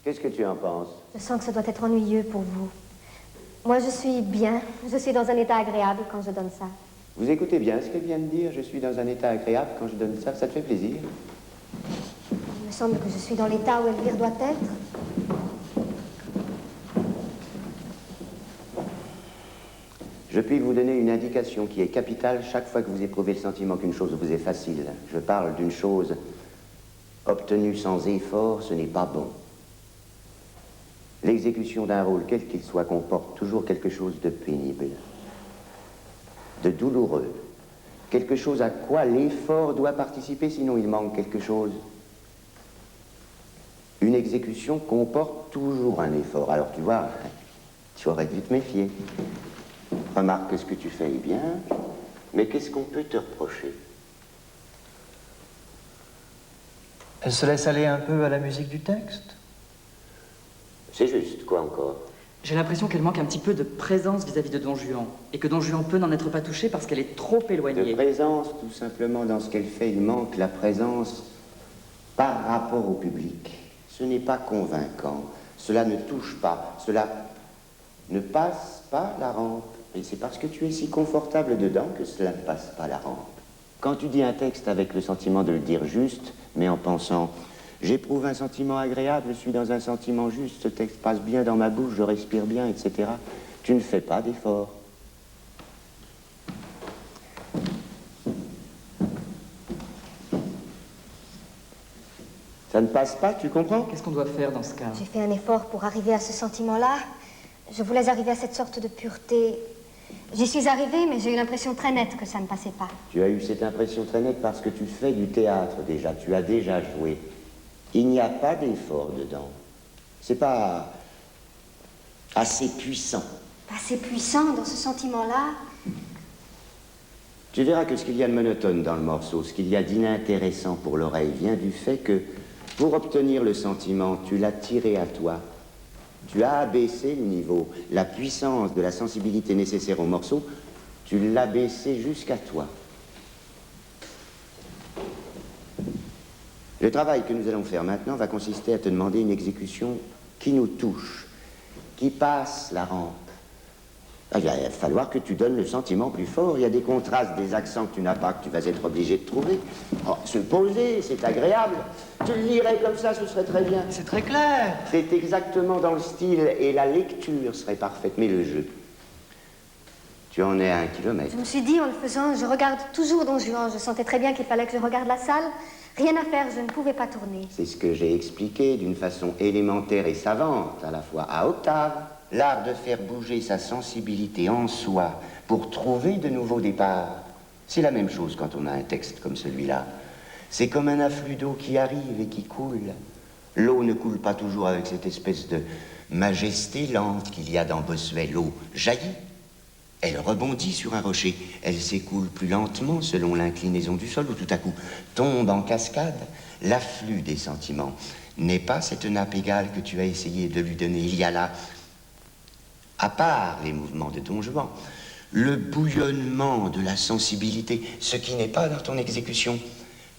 Qu'est-ce que tu en penses? Je sens que ça doit être ennuyeux pour vous. Moi, je suis bien. Je suis dans un état agréable quand je donne ça. Vous écoutez bien ce qu'elle vient de dire? Je suis dans un état agréable quand je donne ça. Ça te fait plaisir? Il me semble que je suis dans l'état où Elvire doit être. Je puis vous donner une indication qui est capitale chaque fois que vous éprouvez le sentiment qu'une chose vous est facile. Je parle d'une chose obtenue sans effort, ce n'est pas bon. L'exécution d'un rôle, quel qu'il soit, comporte toujours quelque chose de pénible, de douloureux, quelque chose à quoi l'effort doit participer, sinon il manque quelque chose. Une exécution comporte toujours un effort. Alors tu vois, tu aurais dû te méfier. Remarque que ce que tu fais est bien, mais qu'est-ce qu'on peut te reprocher? Elle se laisse aller un peu à la musique du texte? C'est juste, quoi encore? J'ai l'impression qu'elle manque un petit peu de présence vis-à-vis de Don Juan, et que Don Juan peut n'en être pas touché parce qu'elle est trop éloignée. De présence, tout simplement, dans ce qu'elle fait, il manque la présence par rapport au public. Ce n'est pas convaincant, cela ne touche pas, cela ne passe pas la rampe. Et c'est parce que tu es si confortable dedans que cela ne passe pas la rampe. Quand tu dis un texte avec le sentiment de le dire juste, mais en pensant « j'éprouve un sentiment agréable, je suis dans un sentiment juste, ce texte passe bien dans ma bouche, je respire bien, etc. » tu ne fais pas d'effort. Ça ne passe pas, tu comprends? Qu'est-ce qu'on doit faire dans ce cas? J'ai fait un effort pour arriver à ce sentiment-là. Je voulais arriver à cette sorte de pureté. J'y suis arrivée, mais j'ai eu l'impression très nette que ça ne passait pas. Tu as eu cette impression très nette parce que tu fais du théâtre déjà, tu as déjà joué. Il n'y a pas d'effort dedans. C'est pas assez puissant. Assez puissant dans ce sentiment-là. Tu verras que ce qu'il y a de monotone dans le morceau, ce qu'il y a d'inintéressant pour l'oreille, vient du fait que, pour obtenir le sentiment, tu l'as tiré à toi. Tu as abaissé le niveau, la puissance de la sensibilité nécessaire au morceau, tu l'as baissé jusqu'à toi. Le travail que nous allons faire maintenant va consister à te demander une exécution qui nous touche, qui passe la rampe. Il va falloir que tu donnes le sentiment plus fort. Il y a des contrastes, des accents que tu n'as pas, que tu vas être obligé de trouver. Oh, se poser, c'est agréable. Tu le lirais comme ça, ce serait très bien. C'est très clair. C'est exactement dans le style et la lecture serait parfaite, mais le jeu. Tu en es à 1 kilomètre. Je me suis dit, en le faisant, je regarde toujours Don Juan. Je sentais très bien qu'il fallait que je regarde la salle. Rien à faire, je ne pouvais pas tourner. C'est ce que j'ai expliqué d'une façon élémentaire et savante, à la fois à octave. L'art de faire bouger sa sensibilité en soi pour trouver de nouveaux départs. C'est la même chose quand on a un texte comme celui-là. C'est comme un afflux d'eau qui arrive et qui coule. L'eau ne coule pas toujours avec cette espèce de majesté lente qu'il y a dans Bossuet. L'eau jaillit, elle rebondit sur un rocher, elle s'écoule plus lentement selon l'inclinaison du sol ou tout à coup tombe en cascade. L'afflux des sentiments n'est pas cette nappe égale que tu as essayé de lui donner. Il y a là, à part les mouvements de Don Juan, le bouillonnement de la sensibilité, ce qui n'est pas dans ton exécution.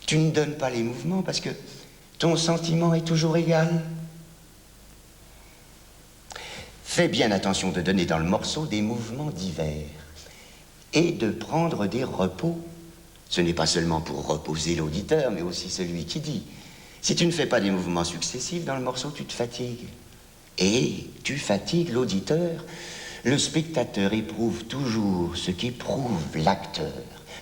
Tu ne donnes pas les mouvements parce que ton sentiment est toujours égal. Fais bien attention de donner dans le morceau des mouvements divers et de prendre des repos. Ce n'est pas seulement pour reposer l'auditeur, mais aussi celui qui dit. Si tu ne fais pas des mouvements successifs dans le morceau, tu te fatigues. Et tu fatigues l'auditeur. Le spectateur éprouve toujours ce qu'éprouve l'acteur.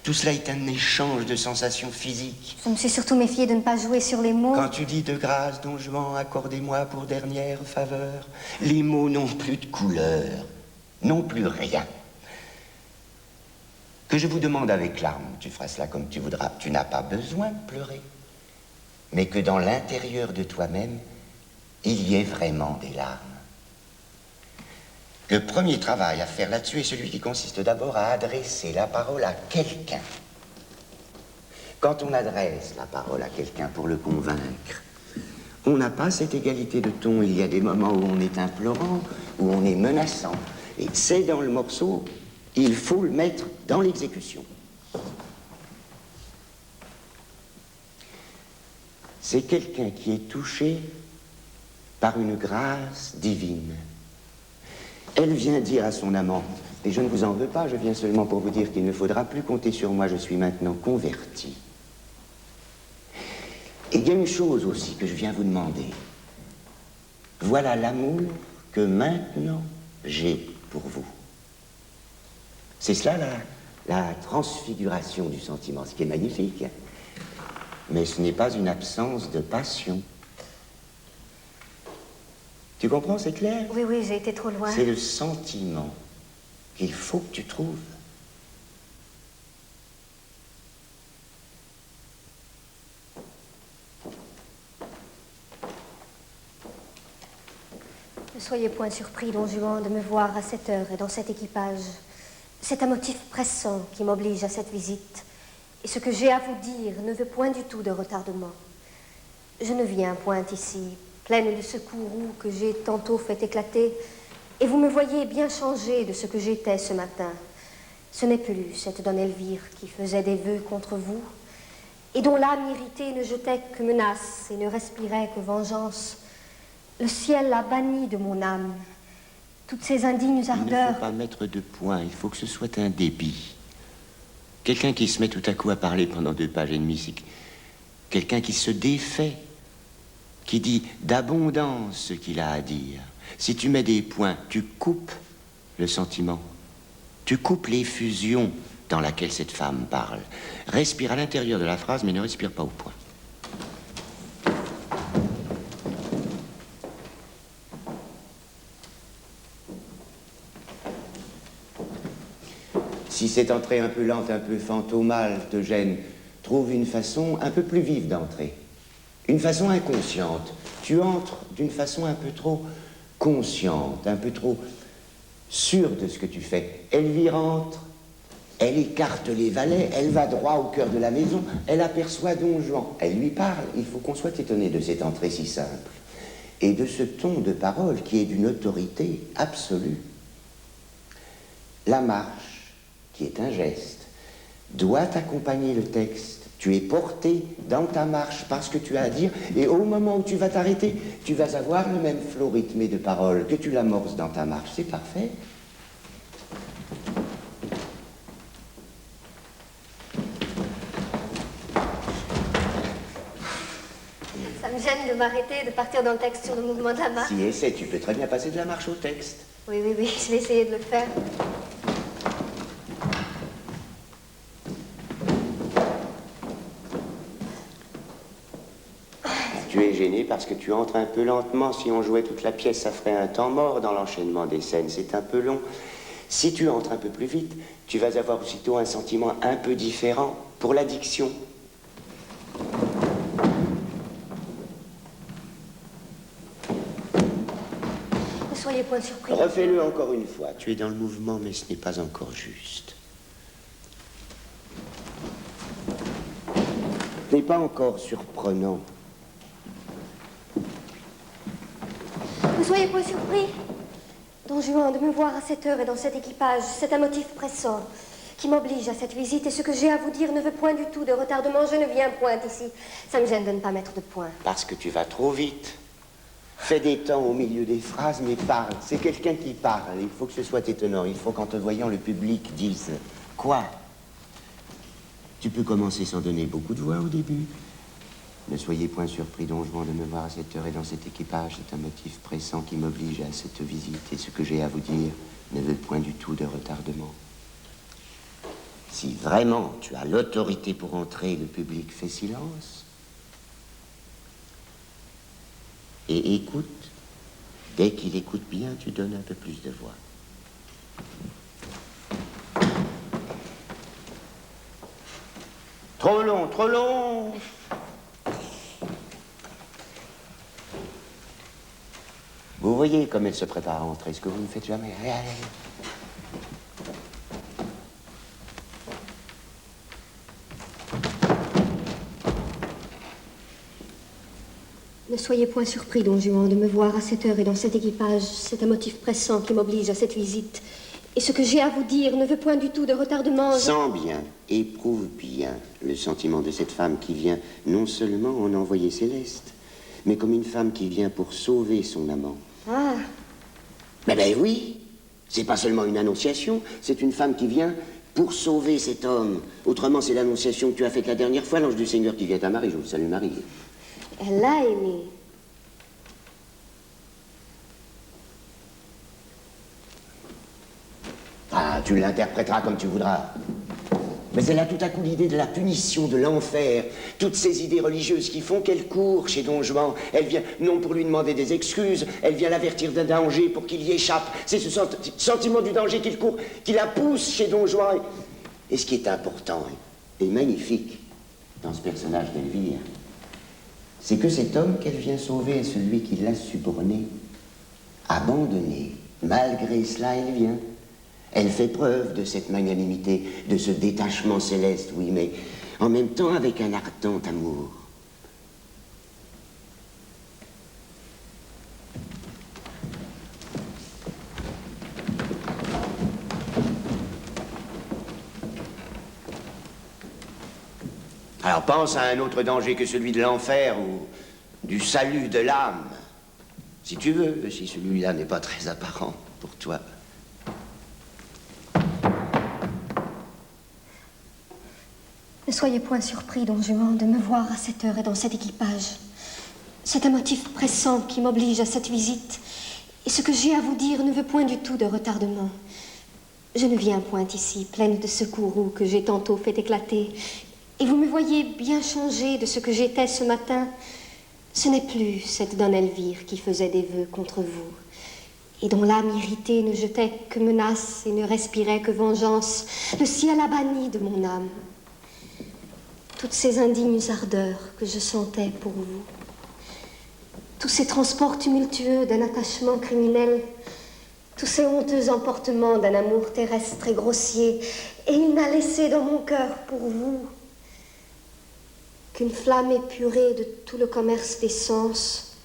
Tout cela est un échange de sensations physiques. Je me suis surtout méfiée de ne pas jouer sur les mots. Quand tu dis de grâce, Don Juan, accordez-moi pour dernière faveur, les mots n'ont plus de couleur, n'ont plus rien. Que je vous demande avec larmes, tu feras cela comme tu voudras, tu n'as pas besoin de pleurer, mais que dans l'intérieur de toi-même, il y ait vraiment des larmes. Le premier travail à faire là-dessus est celui qui consiste d'abord à adresser la parole à quelqu'un. Quand on adresse la parole à quelqu'un pour le convaincre, on n'a pas cette égalité de ton. Il y a des moments où on est implorant, où on est menaçant. Et c'est dans le morceau, il faut le mettre dans l'exécution. C'est quelqu'un qui est touché par une grâce divine. Elle vient dire à son amant, et je ne vous en veux pas, je viens seulement pour vous dire qu'il ne faudra plus compter sur moi, je suis maintenant converti. Et il y a une chose aussi que je viens vous demander. Voilà l'amour que maintenant j'ai pour vous. C'est cela la transfiguration du sentiment, ce qui est magnifique. Mais ce n'est pas une absence de passion. Tu comprends, c'est clair? Oui, oui, j'ai été trop loin. C'est le sentiment qu'il faut que tu trouves. Ne soyez point surpris, Don Juan, de me voir à cette heure et dans cet équipage. C'est un motif pressant qui m'oblige à cette visite. Et ce que j'ai à vous dire ne veut point du tout de retardement. Je ne viens point ici, pleine de ce courroux que j'ai tantôt fait éclater, et vous me voyez bien changé de ce que j'étais ce matin. Ce n'est plus cette Don Elvire qui faisait des vœux contre vous, et dont l'âme irritée ne jetait que menaces et ne respirait que vengeance. Le ciel a banni de mon âme toutes ces indignes ardeurs. Il ne faut pas mettre de point, il faut que ce soit un débit. Quelqu'un qui se met tout à coup à parler pendant 2 pages et demie, c'est quelqu'un qui se défait, qui dit d'abondance ce qu'il a à dire. Si tu mets des points, tu coupes le sentiment. Tu coupes l'effusion dans laquelle cette femme parle. Respire à l'intérieur de la phrase, mais ne respire pas au point. Si cette entrée un peu lente, un peu fantomale te gêne, trouve une façon un peu plus vive d'entrer. Une façon inconsciente. Tu entres d'une façon un peu trop consciente, un peu trop sûre de ce que tu fais. Elvire entre, elle écarte les valets, elle va droit au cœur de la maison, elle aperçoit Don Juan, elle lui parle. Il faut qu'on soit étonné de cette entrée si simple et de ce ton de parole qui est d'une autorité absolue. La marche, qui est un geste, doit accompagner le texte. Tu es porté dans ta marche parce que tu as à dire, et au moment où tu vas t'arrêter, tu vas avoir le même flot rythmé de paroles que tu l'amorces dans ta marche. C'est parfait. Ça me gêne de m'arrêter, de partir dans le texte sur le mouvement de la marche. Si essaie, tu peux très bien passer de la marche au texte. Oui, oui, oui, je vais essayer de le faire. Tu es gêné parce que tu entres un peu lentement. Si on jouait toute la pièce, ça ferait un temps mort dans l'enchaînement des scènes. C'est un peu long. Si tu entres un peu plus vite, tu vas avoir aussitôt un sentiment un peu différent pour la diction. Ne soyez point surpris. Refais-le encore une fois. Tu es dans le mouvement, mais ce n'est pas encore juste. Ce n'est pas encore surprenant. Ne soyez point surpris, Don Juan, de me voir à cette heure et dans cet équipage. C'est un motif pressant qui m'oblige à cette visite. Et ce que j'ai à vous dire ne veut point du tout de retardement. Je ne viens point ici. Ça me gêne de ne pas mettre de point. Parce que tu vas trop vite. Fais des temps au milieu des phrases, mais parle. C'est quelqu'un qui parle. Il faut que ce soit étonnant. Il faut qu'en te voyant, le public dise « Quoi ?» Tu peux commencer sans donner beaucoup de voix au début. Ne soyez point surpris, Don Juan, de me voir à cette heure et dans cet équipage. C'est un motif pressant qui m'oblige à cette visite. Et ce que j'ai à vous dire ne veut point du tout de retardement. Si vraiment tu as l'autorité pour entrer, le public fait silence. Et écoute. Dès qu'il écoute bien, tu donnes un peu plus de voix. Trop long, trop long. Vous voyez comme elle se prépare à entrer, ce que vous ne faites jamais. Allez, allez, allez. Ne soyez point surpris, Don Juan, de me voir à cette heure et dans cet équipage. C'est un motif pressant qui m'oblige à cette visite. Et ce que j'ai à vous dire ne veut point du tout de retardement. Sens bien, éprouve bien le sentiment de cette femme qui vient non seulement en envoyé céleste, mais comme une femme qui vient pour sauver son amant. Ah, Ben oui, c'est pas seulement une annonciation, c'est une femme qui vient pour sauver cet homme. Autrement, c'est l'annonciation que tu as faite la dernière fois, l'ange du Seigneur qui vient à Marie. Je vous salue Marie. elle l'a aimé. Ah, tu l'interpréteras comme tu voudras. Mais elle a tout à coup l'idée de la punition, de l'enfer, toutes ces idées religieuses qui font qu'elle court chez Don Juan. Elle vient, non pour lui demander des excuses, elle vient l'avertir d'un danger pour qu'il y échappe. C'est ce sentiment du danger qu'il court, qui la pousse chez Don Juan. Et ce qui est important et magnifique dans ce personnage d'Elvire, c'est que cet homme qu'elle vient sauver est celui qui l'a suborné, abandonné. Malgré cela, elle vient. Elle fait preuve de cette magnanimité, de ce détachement céleste, oui, mais en même temps avec un ardent amour. Alors pense à un autre danger que celui de l'enfer ou du salut de l'âme. Si tu veux, si celui-là n'est pas très apparent pour toi. Ne soyez point surpris, Don Juan, de me voir à cette heure et dans cet équipage. C'est un motif pressant qui m'oblige à cette visite. Et ce que j'ai à vous dire ne veut point du tout de retardement. Je ne viens point ici, pleine de secours que j'ai tantôt fait éclater. Et vous me voyez bien changée de ce que j'étais ce matin. Ce n'est plus cette Donna Elvire qui faisait des vœux contre vous, et dont l'âme irritée ne jetait que menaces et ne respirait que vengeance. Le ciel a banni de mon âme toutes ces indignes ardeurs que je sentais pour vous, tous ces transports tumultueux d'un attachement criminel, tous ces honteux emportements d'un amour terrestre et grossier, et il n'a laissé dans mon cœur pour vous qu'une flamme épurée de tout le commerce des sens,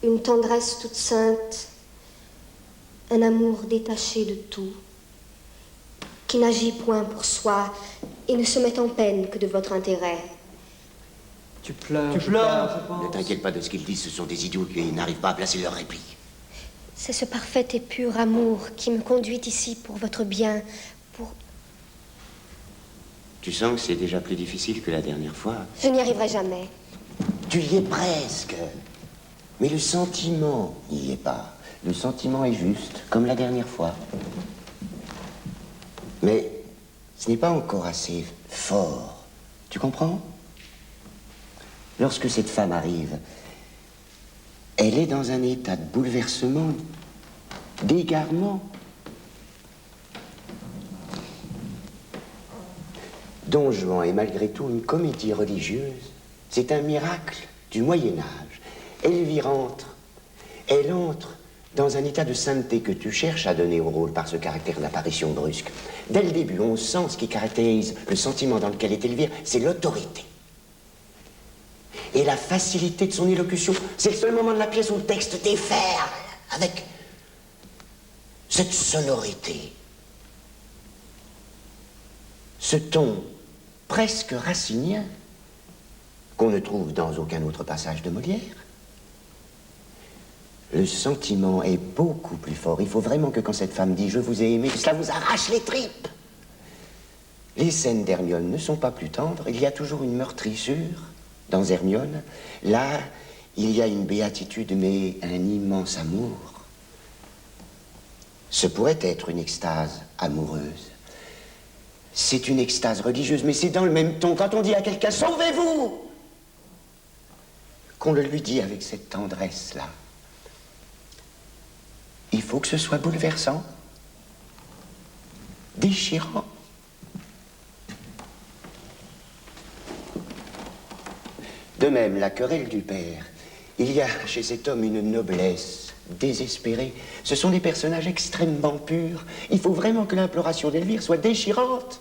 une tendresse toute sainte, un amour détaché de tout, qui n'agit point pour soi et ne se met en peine que de votre intérêt. Tu pleures, Tu pleures, je pense. Ne t'inquiète pas de ce qu'ils disent, ce sont des idiots qui n'arrivent pas à placer leur répit. C'est ce parfait et pur amour qui me conduit ici pour votre bien, pour... Tu sens que c'est déjà plus difficile que la dernière fois. Je n'y arriverai jamais. Tu y es presque. Mais le sentiment n'y est pas. Le sentiment est juste, comme la dernière fois. Mais ce n'est pas encore assez fort. Tu comprends? Lorsque cette femme arrive, elle est dans un état de bouleversement, d'égarement. Don Juan est malgré tout une comédie religieuse. C'est un miracle du Moyen-Âge. Elvire entre. Elle entre dans un état de sainteté que tu cherches à donner au rôle par ce caractère d'apparition brusque. Dès le début, on sent ce qui caractérise le sentiment dans lequel est Elvire, c'est l'autorité. Et la facilité de son élocution, c'est le seul moment de la pièce où le texte déferle avec cette sonorité. Ce ton presque racinien qu'on ne trouve dans aucun autre passage de Molière. Le sentiment est beaucoup plus fort. Il faut vraiment que quand cette femme dit « je vous ai aimé », cela vous arrache les tripes. Les scènes d'Hermione ne sont pas plus tendres. Il y a toujours une meurtrissure dans Hermione. Là, il y a une béatitude, mais un immense amour. Ce pourrait être une extase amoureuse. C'est une extase religieuse, mais c'est dans le même ton. Quand on dit à quelqu'un « sauvez-vous », qu'on le lui dit avec cette tendresse-là. Il faut que ce soit bouleversant, déchirant. De même, la querelle du père. Il y a chez cet homme une noblesse désespérée. Ce sont des personnages extrêmement purs. Il faut vraiment que l'imploration d'Elvire soit déchirante.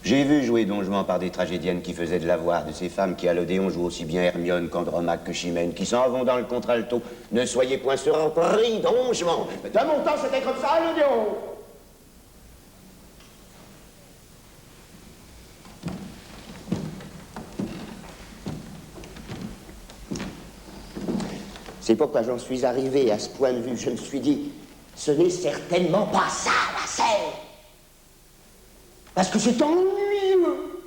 J'ai vu jouer Don Juan par des tragédiennes qui faisaient de la voix, de ces femmes qui à l'Odéon jouent aussi bien Hermione qu'Andromaque que Chimène, qui s'en vont dans le contralto. Ne soyez point surpris, Don Juan. Dans mon temps, c'était comme ça à l'Odéon. C'est pourquoi j'en suis arrivé à ce point de vue. Je me suis dit, ce n'est certainement pas ça, la scène. Parce que c'est ennuyeux.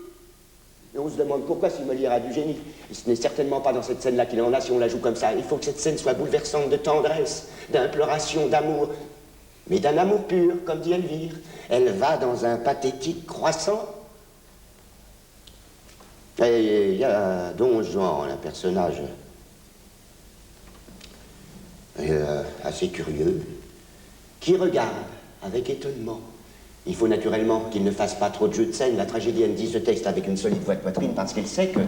Et on se demande pourquoi si Molière a du génie. Et ce n'est certainement pas dans cette scène-là qu'il en a si on la joue comme ça. Il faut que cette scène soit bouleversante de tendresse, d'imploration, d'amour. Mais d'un amour pur, comme dit Elvire. Elle va dans un pathétique croissant. Et il y a Don Juan, un personnage assez curieux, qui regarde avec étonnement. Il faut naturellement qu'il ne fasse pas trop de jeu de scène. La tragédienne dit ce texte avec une solide voix de poitrine parce qu'elle sait que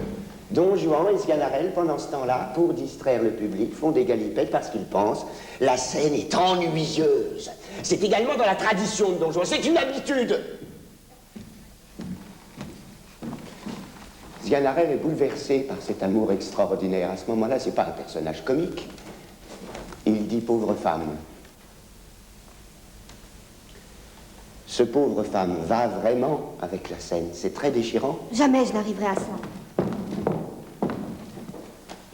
Don Juan et Sganarelle, pendant ce temps-là, pour distraire le public, font des galipettes parce qu'ils pensent la scène est ennuyeuse. C'est également dans la tradition de Don Juan, c'est une habitude. Sganarelle est bouleversé par cet amour extraordinaire. À ce moment-là, c'est pas un personnage comique. Il dit pauvre femme. Ce pauvre femme va vraiment avec la scène. C'est très déchirant. Jamais je n'arriverai à ça.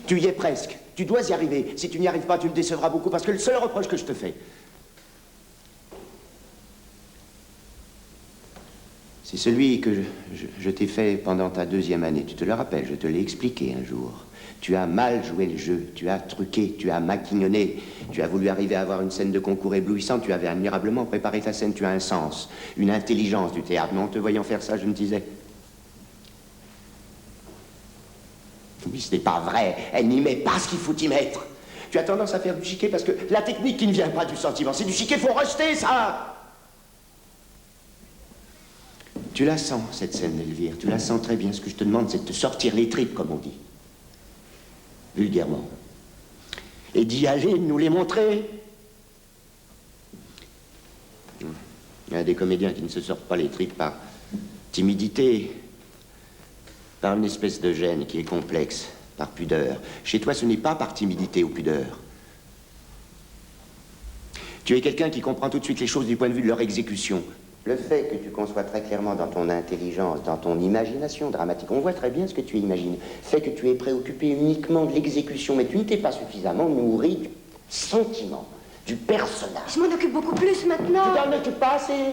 Tu y es presque. Tu dois y arriver. Si tu n'y arrives pas, tu me décevras beaucoup parce que le seul reproche que je te fais, c'est celui que je t'ai fait pendant ta 2e année. Tu te le rappelles, je te l'ai expliqué un jour. Tu as mal joué le jeu, tu as truqué, tu as maquignonné, tu as voulu arriver à avoir une scène de concours éblouissante, tu avais admirablement préparé ta scène, tu as un sens, une intelligence du théâtre. Mais en te voyant faire ça, je me disais... Mais ce n'est pas vrai, elle n'y met pas ce qu'il faut y mettre. Tu as tendance à faire du chiquet parce que la technique qui ne vient pas du sentiment, c'est du chiquet, faut rejeter ça. Tu la sens, cette scène d'Elvire, tu la sens très bien. Ce que je te demande, c'est de te sortir les tripes, comme on dit. Vulgairement. Et d'y aller, de nous les montrer. Il y a des comédiens qui ne se sortent pas les tripes par timidité, par une espèce de gêne qui est complexe, par pudeur. Chez toi, ce n'est pas par timidité ou pudeur. Tu es quelqu'un qui comprend tout de suite les choses du point de vue de leur exécution. Le fait que tu conçois très clairement dans ton intelligence, dans ton imagination dramatique, on voit très bien ce que tu imagines, fait que tu es préoccupé uniquement de l'exécution, mais tu ne t'es pas suffisamment nourri du sentiment, du personnage. Je m'en occupe beaucoup plus maintenant. Tu t'en occupes pas assez.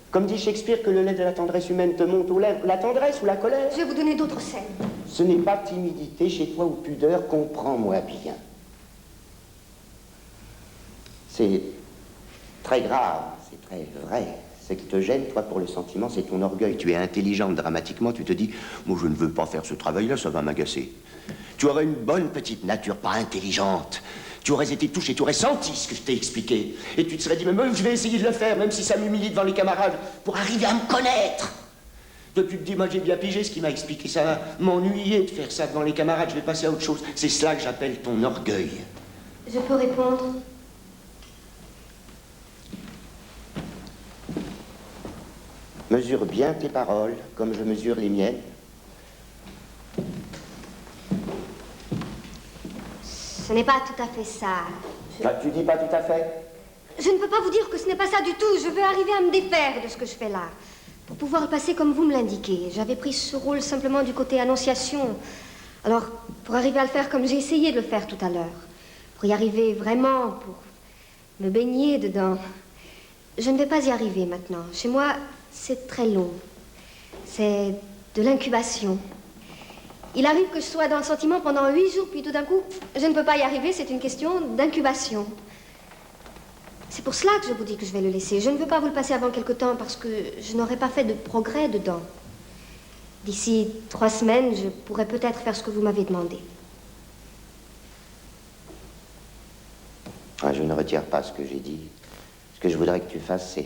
Comme dit Shakespeare, que le lait de la tendresse humaine te monte aux lèvres, la tendresse ou la colère. Je vais vous donner d'autres scènes. Ce n'est pas timidité chez toi ou pudeur, comprends-moi bien. C'est très grave. C'est très vrai. Ce qui te gêne, toi, pour le sentiment, c'est ton orgueil. Tu es intelligente dramatiquement, tu te dis « Moi, je ne veux pas faire ce travail-là, ça va m'agacer. » Tu aurais une bonne petite nature, pas intelligente. Tu aurais été touché, tu aurais senti ce que je t'ai expliqué. Et tu te serais dit « Mais même, je vais essayer de le faire, même si ça m'humilie devant les camarades, pour arriver à me connaître. » Toi, tu te dis « Moi, j'ai bien pigé ce qu'il m'a expliqué. Ça va m'ennuyer de faire ça devant les camarades, je vais passer à autre chose. » C'est cela que j'appelle ton orgueil. Je peux répondre? Mesure bien tes paroles, comme je mesure les miennes. Ce n'est pas tout à fait ça. Tu dis pas tout à fait? Je ne peux pas vous dire que ce n'est pas ça du tout. Je veux arriver à me défaire de ce que je fais là. Pour pouvoir le passer comme vous me l'indiquez. J'avais pris ce rôle simplement du côté annonciation. Alors, pour arriver à le faire comme j'ai essayé de le faire tout à l'heure, pour y arriver vraiment, pour me baigner dedans, je ne vais pas y arriver maintenant. Chez moi, c'est très long. C'est de l'incubation. Il arrive que je sois dans le sentiment pendant 8 jours, puis tout d'un coup, je ne peux pas y arriver. C'est une question d'incubation. C'est pour cela que je vous dis que je vais le laisser. Je ne veux pas vous le passer avant quelque temps parce que je n'aurai pas fait de progrès dedans. D'ici 3 semaines, je pourrais peut-être faire ce que vous m'avez demandé. Ah, je ne retire pas ce que j'ai dit. Ce que je voudrais que tu fasses, c'est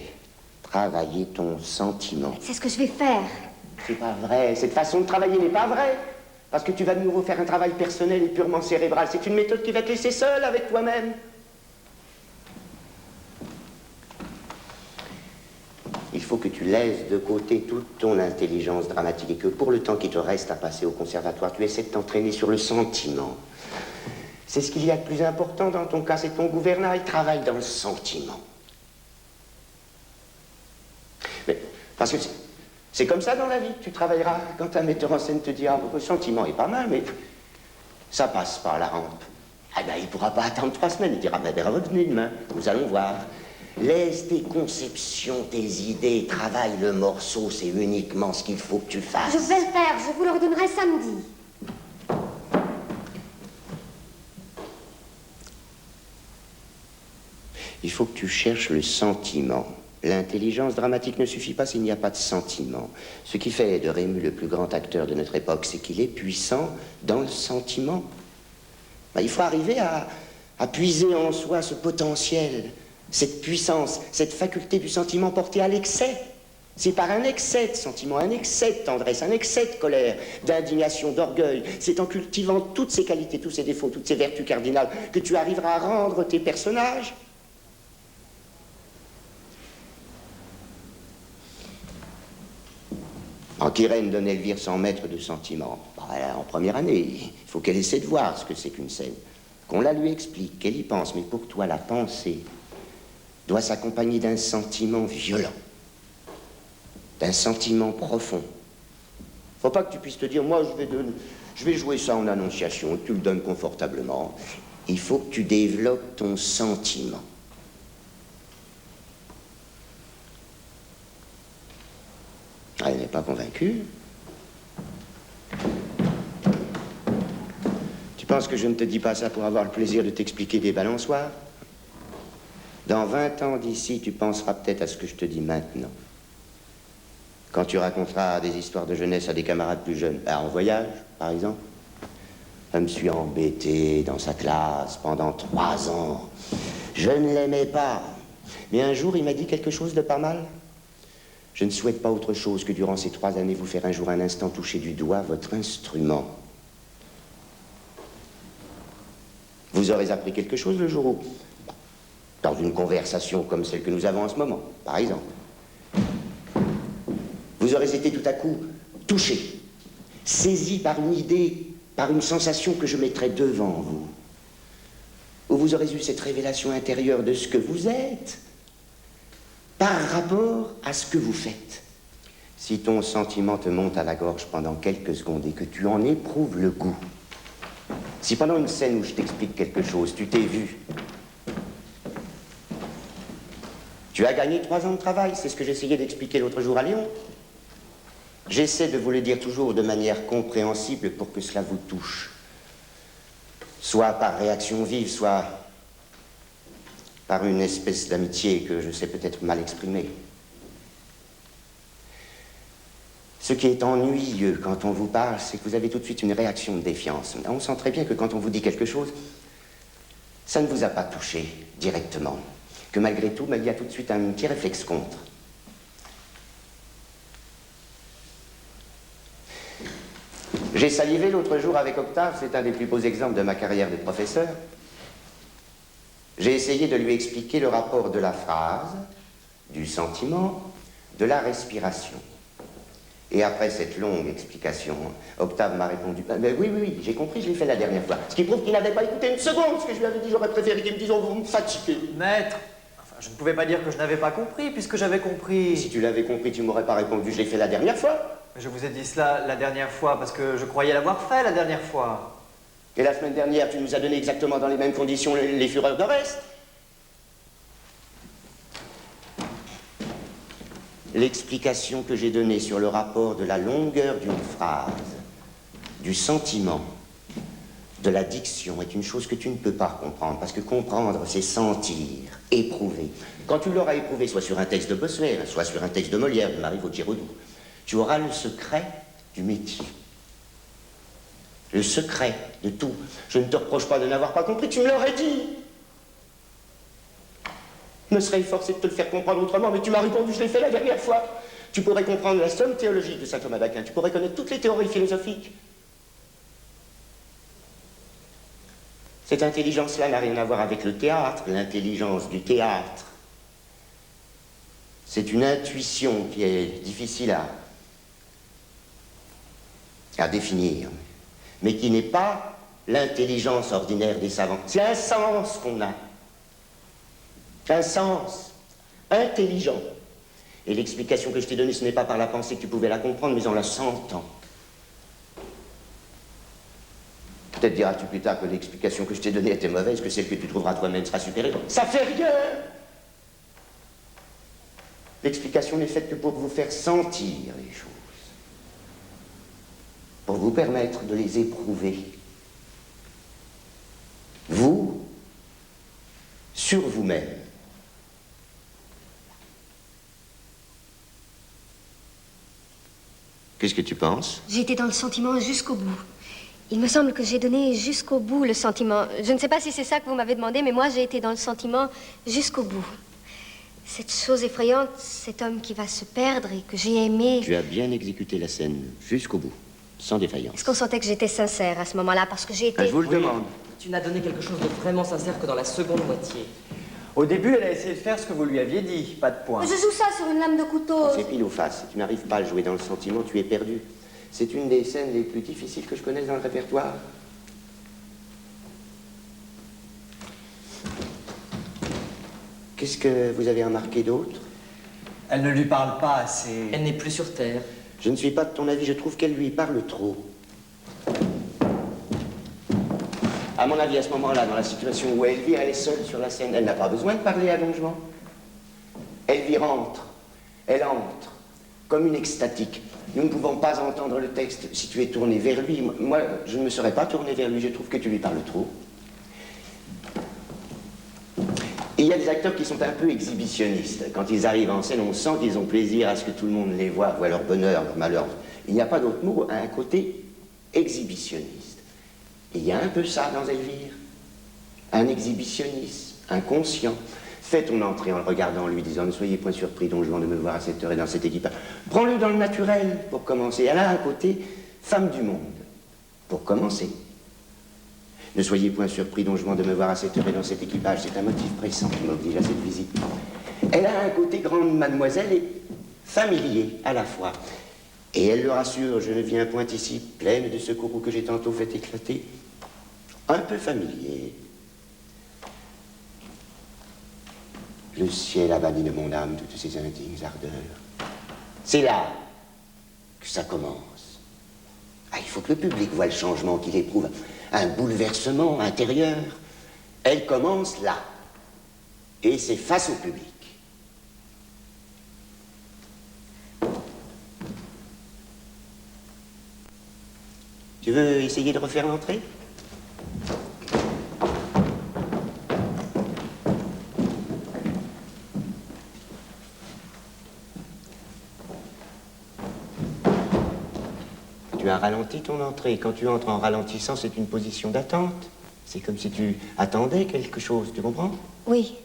travailler ton sentiment. C'est ce que je vais faire. C'est pas vrai. Cette façon de travailler n'est pas vraie. Parce que tu vas de nouveau faire un travail personnel et purement cérébral. C'est une méthode qui va te laisser seul avec toi-même. Il faut que tu laisses de côté toute ton intelligence dramatique et que pour le temps qui te reste à passer au conservatoire, tu essaies de t'entraîner sur le sentiment. C'est ce qu'il y a de plus important dans ton cas, c'est ton gouvernail. Travaille dans le sentiment. Mais, parce que c'est comme ça dans la vie. Tu travailleras quand un metteur en scène te dira « Le sentiment est pas mal, mais ça passe pas, la rampe. » Ah ben, il pourra pas attendre 3 semaines. Il dira, ben, revenez demain, nous allons voir. Laisse tes conceptions, tes idées, travaille le morceau, c'est uniquement ce qu'il faut que tu fasses. Je vais le faire, je vous le redonnerai samedi. Il faut que tu cherches le sentiment. L'intelligence dramatique ne suffit pas s'il n'y a pas de sentiment. Ce qui fait de Rému le plus grand acteur de notre époque, c'est qu'il est puissant dans le sentiment. Ben, il faut arriver à puiser en soi ce potentiel, cette puissance, cette faculté du sentiment portée à l'excès. C'est par un excès de sentiment, un excès de tendresse, un excès de colère, d'indignation, d'orgueil. C'est en cultivant toutes ces qualités, tous ces défauts, toutes ces vertus cardinales que tu arriveras à rendre tes personnages. Quand Irène donne Elvire 100 mètres de sentiment, en première année, il faut qu'elle essaie de voir ce que c'est qu'une scène. Qu'on la lui explique, qu'elle y pense, mais pour toi, la pensée doit s'accompagner d'un sentiment violent, d'un sentiment profond. Faut pas que tu puisses te dire, moi, je vais jouer ça en annonciation, tu le donnes confortablement. Il faut que tu développes ton sentiment. Elle n'est pas convaincue. Tu penses que je ne te dis pas ça pour avoir le plaisir de t'expliquer des balançoires? Dans 20 ans d'ici, tu penseras peut-être à ce que je te dis maintenant. Quand tu raconteras des histoires de jeunesse à des camarades plus jeunes, en voyage, par exemple. Je me suis embêté dans sa classe pendant 3 ans. Je ne l'aimais pas. Mais un jour, il m'a dit quelque chose de pas mal. Je ne souhaite pas autre chose que durant ces 3 années vous faire un jour un instant toucher du doigt votre instrument. Vous aurez appris quelque chose le jour où, dans une conversation comme celle que nous avons en ce moment, par exemple, vous aurez été tout à coup touché, saisi par une idée, par une sensation que je mettrai devant vous, où vous aurez eu cette révélation intérieure de ce que vous êtes, par rapport à ce que vous faites. Si ton sentiment te monte à la gorge pendant quelques secondes et que tu en éprouves le goût, si pendant une scène où je t'explique quelque chose, tu t'es vu, tu as gagné 3 ans de travail, c'est ce que j'essayais d'expliquer l'autre jour à Léon. J'essaie de vous le dire toujours de manière compréhensible pour que cela vous touche. Soit par réaction vive, soit par une espèce d'amitié que je sais peut-être mal exprimer. Ce qui est ennuyeux quand on vous parle, c'est que vous avez tout de suite une réaction de défiance. On sent très bien que quand on vous dit quelque chose, ça ne vous a pas touché directement. Que malgré tout, il y a tout de suite un petit réflexe contre. J'ai salivé l'autre jour avec Octave, c'est un des plus beaux exemples de ma carrière de professeur. J'ai essayé de lui expliquer le rapport de la phrase, du sentiment, de la respiration. Et après cette longue explication, Octave m'a répondu, mais oui, j'ai compris, je l'ai fait la dernière fois. Ce qui prouve qu'il n'avait pas écouté une seconde, ce que je lui avais dit, j'aurais préféré qu'il me dise, vous me fatiguez. Maître, enfin, je ne pouvais pas dire que je n'avais pas compris, puisque j'avais compris. Si tu l'avais compris, tu m'aurais pas répondu, je l'ai fait la dernière fois. Je vous ai dit cela la dernière fois, parce que je croyais l'avoir fait la dernière fois. Et la semaine dernière, tu nous as donné exactement dans les mêmes conditions les fureurs de reste. L'explication que j'ai donnée sur le rapport de la longueur d'une phrase, du sentiment, de la diction est une chose que tu ne peux pas comprendre, parce que comprendre, c'est sentir, éprouver. Quand tu l'auras éprouvé, soit sur un texte de Bossuet, soit sur un texte de Molière, de Marivaux-Giroudou, tu auras le secret du métier. Le secret de tout. Je ne te reproche pas de n'avoir pas compris, tu me l'aurais dit. Je me serais forcé de te le faire comprendre autrement, mais tu m'as répondu, je l'ai fait la dernière fois. Tu pourrais comprendre la somme théologique de saint Thomas d'Aquin, tu pourrais connaître toutes les théories philosophiques. Cette intelligence-là n'a rien à voir avec le théâtre, l'intelligence du théâtre. C'est une intuition qui est difficile à définir, mais qui n'est pas l'intelligence ordinaire des savants. C'est un sens qu'on a. Un sens intelligent. Et l'explication que je t'ai donnée, ce n'est pas par la pensée que tu pouvais la comprendre, mais en la sentant. Peut-être diras-tu plus tard que l'explication que je t'ai donnée était mauvaise, que celle que tu trouveras toi-même sera supérieure. Ça fait rien! L'explication n'est faite que pour vous faire sentir les choses. Pour vous permettre de les éprouver. Vous, sur vous-même. Qu'est-ce que tu penses? J'ai été dans le sentiment jusqu'au bout. Il me semble que j'ai donné jusqu'au bout le sentiment. Je ne sais pas si c'est ça que vous m'avez demandé, mais moi j'ai été dans le sentiment jusqu'au bout. Cette chose effrayante, cet homme qui va se perdre et que j'ai aimé... Tu as bien exécuté la scène jusqu'au bout, sans défaillance. Est-ce qu'on sentait que j'étais sincère à ce moment-là? Parce que j'ai été... Je vous le demande. Tu n'as donné quelque chose de vraiment sincère que dans la seconde moitié. Au début, elle a essayé de faire ce que vous lui aviez dit, pas de point. Je joue ça sur une lame de couteau. C'est pile ou face. Si tu n'arrives pas à le jouer dans le sentiment, tu es perdu. C'est une des scènes les plus difficiles que je connaisse dans le répertoire. Qu'est-ce que vous avez remarqué d'autre? Elle ne lui parle pas assez. Elle n'est plus sur Terre. Je ne suis pas de ton avis, je trouve qu'elle lui parle trop. À mon avis, à ce moment-là, dans la situation où Elvire, elle est seule sur la scène, elle n'a pas besoin de parler à Don Juan. Elvire entre, elle entre, comme une extatique. Nous ne pouvons pas entendre le texte si tu es tourné vers lui. Moi, je ne me serais pas tourné vers lui, je trouve que tu lui parles trop. Et il y a des acteurs qui sont un peu exhibitionnistes. Quand ils arrivent en scène, on sent qu'ils ont plaisir à ce que tout le monde les voit leur bonheur, leur malheur. Il n'y a pas d'autre mot, un côté exhibitionniste. Et il y a un peu ça dans Elvire. Un exhibitionnisme, inconscient. Fais ton entrée en le regardant, lui disant « Ne soyez point surpris, Don Juan, de me voir à cette heure et dans cette équipage. » Prends-le dans le naturel, pour commencer. Elle a un côté femme du monde, pour commencer. Ne soyez point surpris, Don Juan, de me voir à cette heure et dans cet équipage. C'est un motif pressant qui m'oblige à cette visite. Elle a un côté grande mademoiselle et familier à la fois. Et elle le rassure, je ne viens point ici pleine de ce courroux que j'ai tantôt fait éclater. Un peu familier. Le ciel a banni de mon âme toutes ces indignes ardeurs. C'est là que ça commence. Ah, il faut que le public voie le changement qu'il éprouve. Un bouleversement intérieur. Elle commence là. Et c'est face au public. Tu veux essayer de refaire l'entrée? Tu as ralenti ton entrée. Quand tu entres en ralentissant, c'est une position d'attente. C'est comme si tu attendais quelque chose, tu comprends? Oui.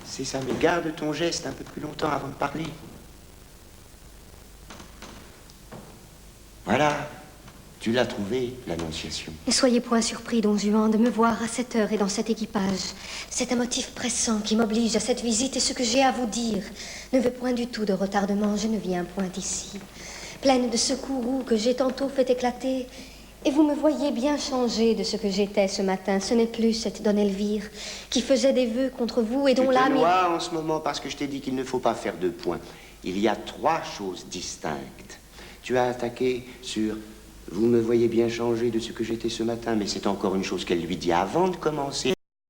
C'est ça, mais garde ton geste un peu plus longtemps avant de parler. Voilà. Tu l'as trouvé, l'Annonciation. Ne soyez point surpris, Don Juan, de me voir à cette heure et dans cet équipage. C'est un motif pressant qui m'oblige à cette visite et ce que j'ai à vous dire ne veut point du tout de retardement. Je ne viens point ici, pleine de ce courroux que j'ai tantôt fait éclater. Et vous me voyez bien changée de ce que j'étais ce matin. Ce n'est plus cette Don Elvire qui faisait des vœux contre vous et dont l'âme... Tu te noies en ce moment parce que je t'ai dit qu'il ne faut pas faire de points. Il y a 3 choses distinctes. Tu as attaqué sur... Vous me voyez bien changer de ce que j'étais ce matin, mais c'est encore une chose qu'elle lui dit avant de commencer.